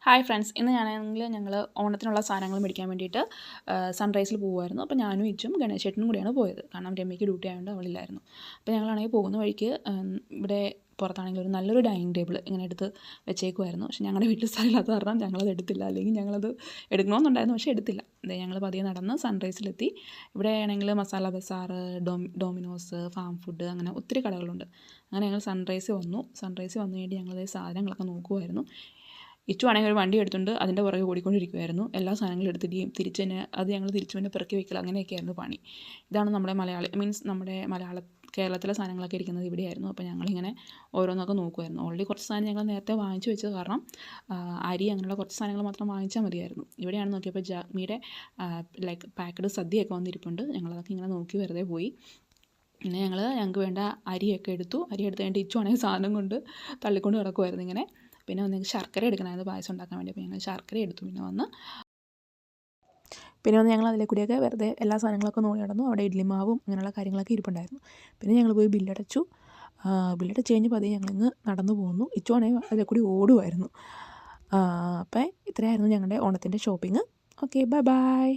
Hi friends, ഇന്ന് ഞങ്ങൾ ഓണത്തിനുള്ള സാധനങ്ങൾ മേടിക്കാൻ വേണ്ടിയിട്ട് സൺറൈസിൽ പോകുമായിരുന്നു. അപ്പോൾ ഞാനും ഇച്ചും ഗണേശേട്ടനും കൂടിയാണ് പോയത്. കാരണം രമ്യയ്ക്ക് ഡ്യൂട്ടി ആയതുകൊണ്ട് അവളില്ലായിരുന്നു. അപ്പോൾ ഞങ്ങളാണെങ്കിൽ പോകുന്ന വഴിക്ക് ഇവിടെ പുറത്താണെങ്കിൽ ഒരു നല്ലൊരു ഡൈനിങ് ടേബിൾ ഇങ്ങനെ എടുത്ത് വെച്ചേക്കുമായിരുന്നു. പക്ഷേ ഞങ്ങളുടെ വീട്ടിൽ സ്ഥലമില്ലാത്ത കാരണം ഞങ്ങളത് എടുത്തില്ല. അല്ലെങ്കിൽ ഞങ്ങളത് എടുക്കണമെന്നുണ്ടായിരുന്നു, പക്ഷേ എടുത്തില്ല. ഞങ്ങൾ പതിയെ നടന്ന് സൺറൈസിലെത്തി. ഇവിടെ ആണെങ്കിൽ Masala Bazaar, Domino's, Farm Food, അങ്ങനെ ഒത്തിരി കടകളുണ്ട്. അങ്ങനെ ഞങ്ങൾ സൺറൈസിൽ വന്നു കഴിഞ്ഞ് ഞങ്ങളത് സാധനങ്ങളൊക്കെ നോക്കുമായിരുന്നു. ഇച്ചു ആണെങ്കിൽ ഒരു വണ്ടി എടുത്തുകൊണ്ട് അതിൻ്റെ പുറകെ ഓടിക്കൊണ്ടിരിക്കുമായിരുന്നു. എല്ലാ സാധനങ്ങളും എടുത്തിടുകയും തിരിച്ച് തന്നെ അത് ഞങ്ങൾ തിരിച്ചു പിന്നെ പെറുക്കി വെക്കൽ അങ്ങനെയൊക്കെയായിരുന്നു പണി. ഇതാണ് നമ്മുടെ നമ്മുടെ കേരളത്തിലെ സാധനങ്ങളൊക്കെ ഇരിക്കുന്നത് ഇവിടെയായിരുന്നു. അപ്പോൾ ഞങ്ങളിങ്ങനെ ഓരോന്നൊക്കെ നോക്കുമായിരുന്നു. ഓൾറെഡി കുറച്ച് സാധനം ഞങ്ങൾ നേരത്തെ വാങ്ങിച്ചു വെച്ചത് കാരണം അരി അങ്ങനെയുള്ള കുറച്ച് സാധനങ്ങൾ മാത്രം വാങ്ങിച്ചാൽ മതിയായിരുന്നു. ഇവിടെയാണ് നോക്കിയപ്പോൾ ജാഗ്മിയുടെ പാക്കഡ് സദ്യയൊക്കെ വന്നിരിപ്പുണ്ട്. ഞങ്ങളതൊക്കെ ഇങ്ങനെ നോക്കി വെറുതെ പോയി. പിന്നെ ഞങ്ങൾക്ക് വേണ്ട അരി എടുത്തു കഴിഞ്ഞിട്ട് ഇച്ചു ആണെങ്കിൽ സാധനം കൊണ്ട് തള്ളിക്കൊണ്ട് കിടക്കുമായിരുന്നു ഇങ്ങനെ. പിന്നെ ഒന്ന് ശർക്കര എടുക്കണമായിരുന്നു പായസം ഉണ്ടാക്കാൻ വേണ്ടി. അപ്പോൾ ഞങ്ങൾ ശർക്കര എടുത്തു. പിന്നെ വന്ന് ഞങ്ങൾ അതിലെ കൂടിയൊക്കെ വെറുതെ എല്ലാ സാധനങ്ങളൊക്കെ നോക്കി നടന്നു. അവിടെ ഇഡ്ഡലി മാവും അങ്ങനെയുള്ള കാര്യങ്ങളൊക്കെ ഇരിപ്പുണ്ടായിരുന്നു. പിന്നെ ഞങ്ങൾ പോയി ബില്ലടച്ചു കഴിഞ്ഞ് പതിയെ ഞങ്ങളിങ്ങ് നടന്നു പോകുന്നു. ഇച്ചുവാണെങ്കിൽ അതിലെ കൂടി ഓടുമായിരുന്നു. അപ്പോൾ ഇത്രയായിരുന്നു ഞങ്ങളുടെ ഓണത്തിൻ്റെ ഷോപ്പിംഗ്. Okay, by.